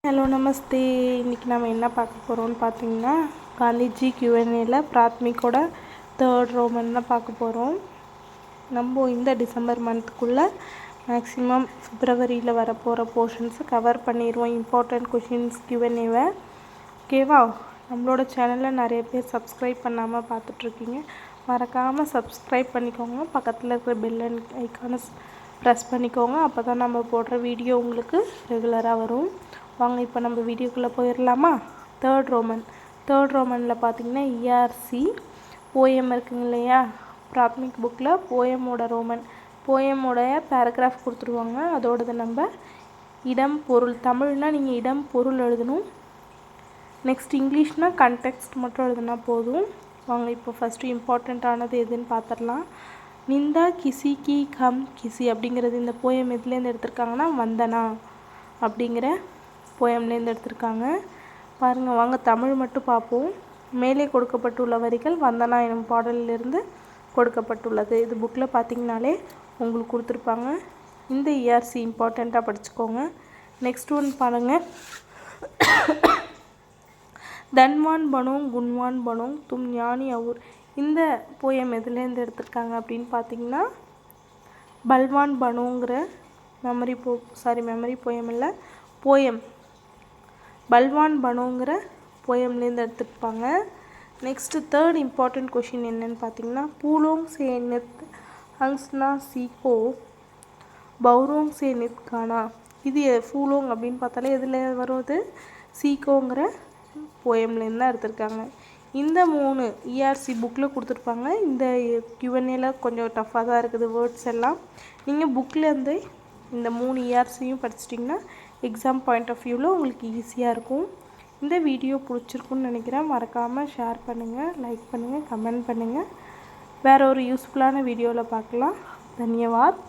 Hello நமஸ்தே. இன்றைக்கி நம்ம என்ன பார்க்க போகிறோம்னு பார்த்தீங்கன்னா காந்திஜி Q&Aல பிராத்மிக்கோட 3rd ரோமன் தான் பார்க்க போகிறோம். நம்ம இந்த டிசம்பர் மந்த்துக்குள்ளே மேக்ஸிமம் பிப்ரவரியில் வரப்போகிற போர்ஷன்ஸை கவர் பண்ணிடுவோம். இம்பார்ட்டண்ட் கொஷின்ஸ் Q&Aவை ஓகேவா. நம்மளோட சேனலில் நிறைய பேர் சப்ஸ்கிரைப் பண்ணாமல் பார்த்துட்ருக்கீங்க. மறக்காமல் சப்ஸ்கிரைப் பண்ணிக்கோங்க. பக்கத்தில் இருக்கிற பெல் ஐக்கானை ப்ரெஸ் பண்ணிக்கோங்க. அப்போ தான் நம்ம போடுற வீடியோ உங்களுக்கு ரெகுலராக வரும். வாங்க இப்போ நம்ம வீடியோக்குள்ளே போயிடலாமா. 3rd ரோமனில் பார்த்திங்கன்னா ERC போயம் இருக்குங்க இல்லையா. பிராத்மிக் புக்கில் போயமோட ரோமன் போயமோடைய பேராகிராஃப் கொடுத்துருவாங்க. அதோடது நம்ம இடம் பொருள், தமிழ்னால் நீங்கள் இடம் பொருள் எழுதணும். நெக்ஸ்ட் இங்கிலீஷ்னால் கண்டெக்ஸ்ட் மட்டும் எழுதுனா போதும். வாங்க இப்போ ஃபஸ்ட்டு இம்பார்ட்டண்ட்டானது எதுன்னு பார்த்துடலாம். நிந்தா கிசி கி கம் கிசி அப்படிங்கிறது இந்த போயம் எதுலேருந்து எடுத்திருக்காங்கன்னா வந்தனா அப்படிங்கிற போயம்லேருந்து எடுத்திருக்காங்க. பாருங்கள், வாங்க தமிழ் மட்டும் பார்ப்போம். மேலே கொடுக்கப்பட்டுள்ள வரிகள் வந்தனா எனும் பாடலிலிருந்து கொடுக்கப்பட்டுள்ளது. இது புக்கில் பார்த்திங்கனாலே உங்களுக்கு கொடுத்துருப்பாங்க. இந்த ERC இம்பார்ட்டண்ட்டாக படிச்சுக்கோங்க. நெக்ஸ்ட் ஒன் பாருங்கள். தன்வான் பனோங் குன்வான் பனோங் தும் ஞானி அவுர். இந்த போயம் எதுலேருந்து எடுத்திருக்காங்க அப்படின்னு பார்த்தீங்கன்னா பல்வான் பனோங்கிற மெமரி போயம் இல்லை, போயம் பல்வான் பனோங்கிற போயம்லேருந்து எடுத்துருப்பாங்க. நெக்ஸ்ட்டு 3rd இம்பார்ட்டண்ட் கொஷின் என்னன்னு பார்த்தீங்கன்னா பூலோங் சே நித் ஹங்ஸ்னா சீகோ பௌரோங் சே நித் கானா. இது ஃபூலோங் அப்படின்னு பார்த்தாலே எதில் வருவது, சீகோங்கிற போயம்லேருந்து தான் எடுத்திருக்காங்க. இந்த 3 ERC புக்கில் கொடுத்துருப்பாங்க. இந்த Q&Aல கொஞ்சம் டஃப்பாக தான் இருக்குது வேர்ட்ஸ் எல்லாம். நீங்கள் புக்கிலேருந்து இந்த 3 ERCயும் படிச்சிட்டிங்கன்னா எக்ஸாம் பாயிண்ட் ஆஃப் வியூவில் உங்களுக்கு ஈஸியாக இருக்கும். இந்த வீடியோ பிடிச்சிருக்குன்னு நினைக்கிறேன். மறக்காமல் ஷேர் பண்ணுங்கள், லைக் பண்ணுங்கள், கமெண்ட் பண்ணுங்கள். வேறு ஒரு யூஸ்ஃபுல்லான வீடியோவில் பார்க்கலாம். தன்யவாத்.